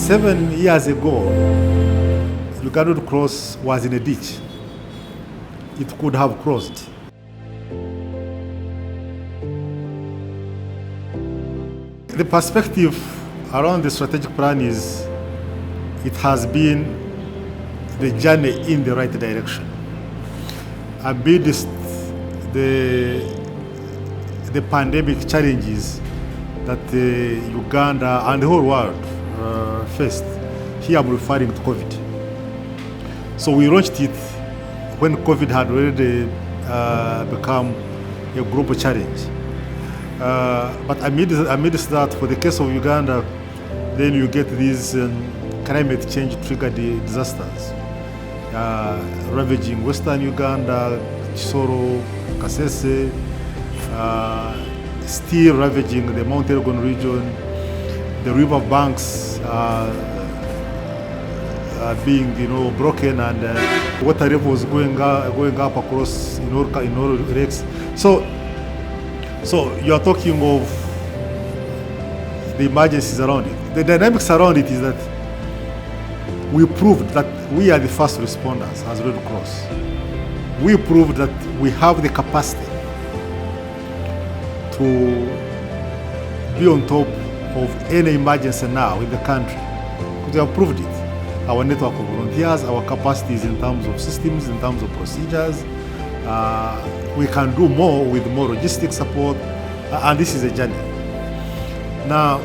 7 years ago, Uganda Red Cross was in a ditch. It could have crossed. The perspective around the strategic plan is it has been the journey in the right direction. Amidst the pandemic challenges that Uganda and the whole world faced, here I'm referring to COVID. So we launched it when COVID had already become a global challenge. But amidst that, for the case of Uganda, then you get these climate change triggered disasters ravaging Western Uganda, Kisoro, Kasese, still ravaging the Mount Elgon region. The river banks are being, broken, and water levels going up across in all lakes. So you are talking of the emergencies around it. The dynamics around it is that we proved that we are the first responders as Red Cross. We proved that we have the capacity to be on top of any emergency now in the country. We have proved it. Our network of volunteers, our capacities in terms of systems, in terms of procedures. We can do more with more logistic support, and this is a journey. Now,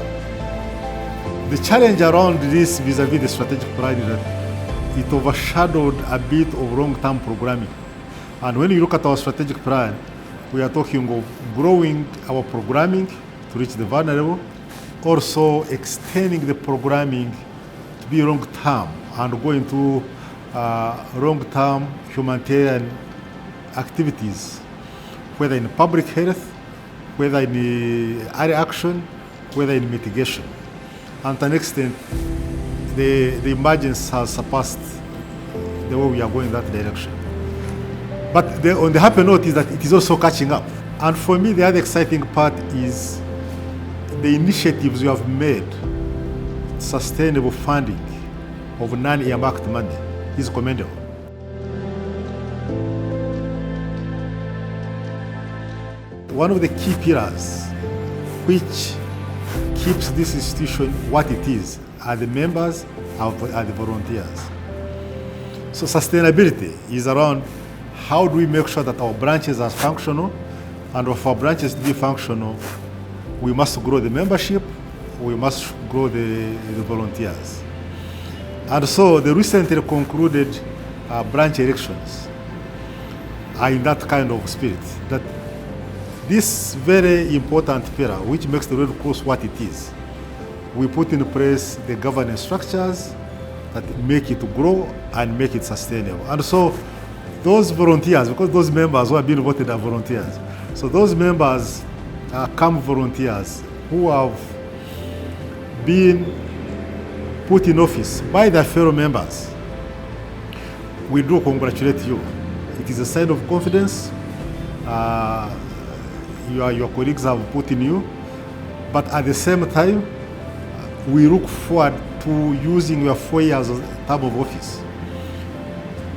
the challenge around this vis-a-vis the strategic plan is that it overshadowed a bit of long-term programming. And when you look at our strategic plan, we are talking of growing our programming to reach the vulnerable, also extending the programming to be long-term and go into long-term humanitarian activities, whether in public health, whether in area action, whether in mitigation. And to an extent, the emergence has surpassed the way we are going in that direction. But on the happy note is that it is also catching up. And for me, the other exciting part is the initiatives we have made. Sustainable funding of non-earmarked money is commendable. One of the key pillars which keeps this institution what it is are the members, are the volunteers. So sustainability is around how do we make sure that our branches are functional, and for our branches to be functional, we must grow the membership, we must grow the volunteers. And so the recently concluded branch elections are in that kind of spirit, that this very important pillar, which makes the Red Cross what it is, we put in place the governance structures that make it grow and make it sustainable. And so those volunteers, because those members who have been voted are volunteers, so those members come volunteers who have been put in office by their fellow members. We do congratulate you. It is a sign of confidence. Your colleagues have put in you, but at the same time, we look forward to using your 4 years term of office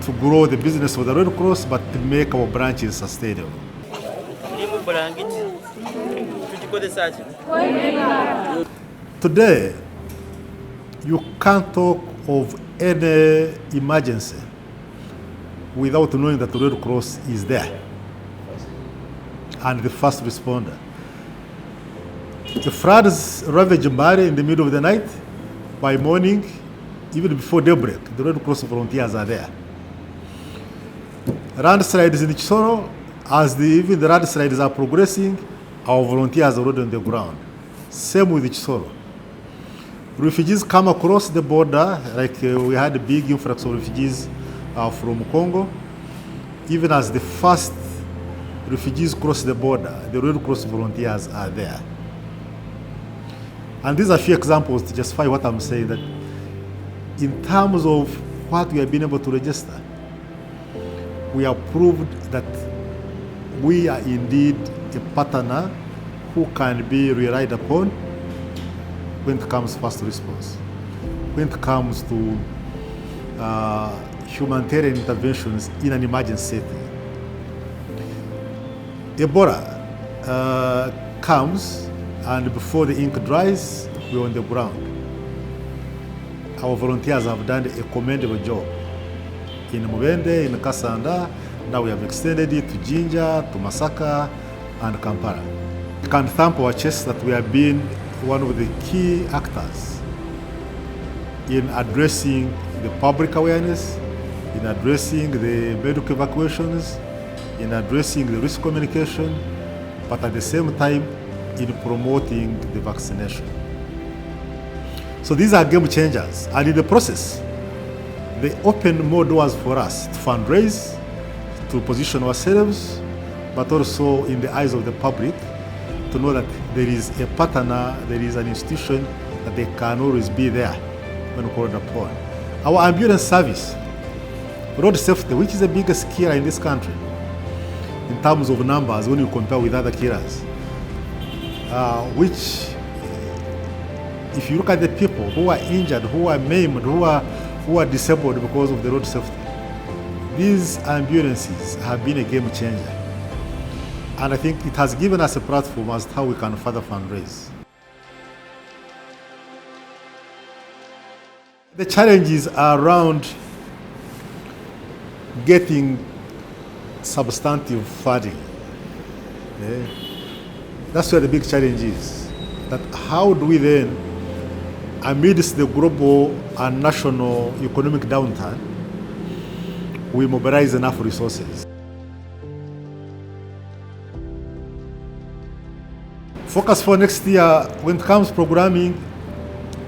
to grow the business of the Red Cross, but to make our branches sustainable. Today, you can't talk of any emergency without knowing that the Red Cross is there and the first responder. The floods ravage Mbari in the middle of the night. By morning, even before daybreak, the Red Cross volunteers are there. Landslides in Kisoro, as even the landslides are progressing, our volunteers are already on the ground. Same with Kisoro. Refugees come across the border, like we had a big influx of refugees from Congo. Even as the first refugees cross the border, the Red Cross volunteers are there. And these are a few examples to justify what I'm saying, that in terms of what we have been able to register, we have proved that we are indeed a partner who can be relied upon when it comes first response. when it comes to humanitarian interventions in an emergency setting. Ebola comes, and before the ink dries, we're on the ground. Our volunteers have done a commendable job in Mubende, in Kasanda. Now we have extended it to Jinja, to Masaka, and Kampala. We can thump our chest that we have been one of the key actors in addressing the public awareness, in addressing the medical evacuations, in addressing the risk communication, but at the same time in promoting the vaccination. So these are game changers, and in the process, they open more doors for us to fundraise, to position ourselves, but also in the eyes of the public, to know that there is a partner, there is an institution that they can always be there when called upon. Our ambulance service, road safety, which is the biggest killer in this country in terms of numbers when you compare with other killers, which, if you look at the people who are injured, who are maimed, who are disabled because of the road safety, these ambulances have been a game changer. And I think it has given us a platform as to how we can further fundraise. The challenges are around getting substantive funding. That's where the big challenge is. That how do we then, amidst the global and national economic downturn, we mobilize enough resources? Focus for next year, when it comes to programming,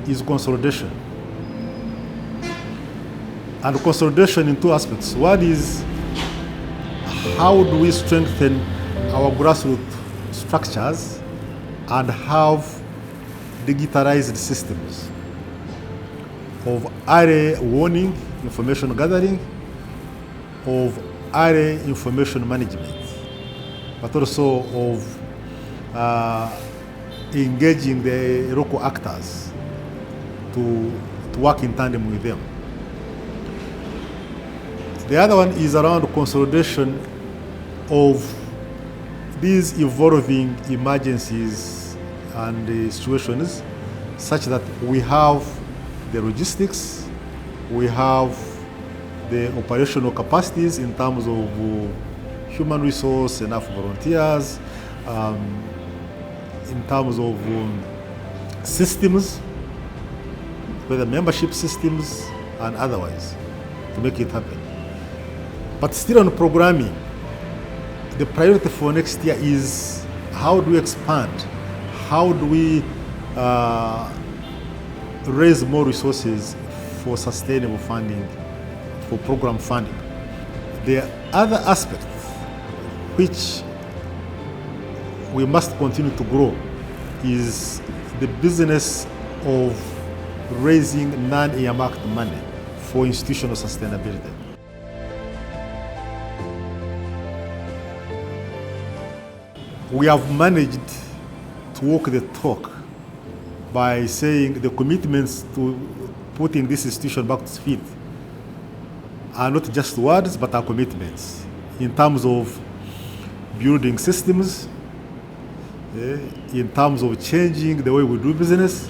is consolidation. And consolidation in two aspects. One is, how do we strengthen our grassroots structures and have digitalized systems of early warning, information gathering, of early information management, but also of engaging the local actors to work in tandem with them. The other one is around consolidation of these evolving emergencies and situations, such that we have the logistics, we have the operational capacities in terms of human resource, enough volunteers, in terms of systems, whether membership systems and otherwise, to make it happen. But still on programming, the priority for next year is, how do we expand? How do we raise more resources for sustainable funding, for program funding? The other aspect which we must continue to grow is the business of raising non-earmarked money for institutional sustainability. We have managed to walk the talk by saying the commitments to putting this institution back to its feet are not just words, but are commitments in terms of building systems, in terms of changing the way we do business,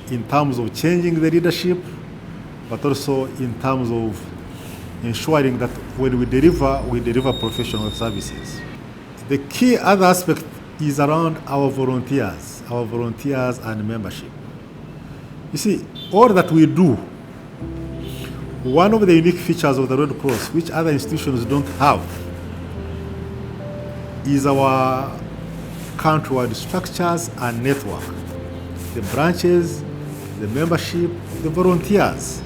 in terms of changing the leadership, but also in terms of ensuring that when we deliver professional services. The key other aspect is around our volunteers and membership. You see, all that we do, one of the unique features of the Red Cross, which other institutions don't have, is our countrywide structures and network. The branches, the membership, the volunteers,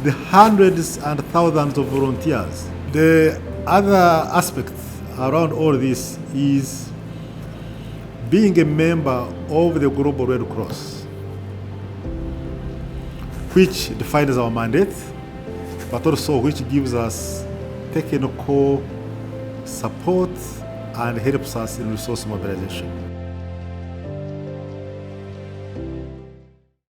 the hundreds and thousands of volunteers. The other aspect around all this is being a member of the Global Red Cross, which defines our mandate, but also which gives us technical support and helps us in resource mobilization.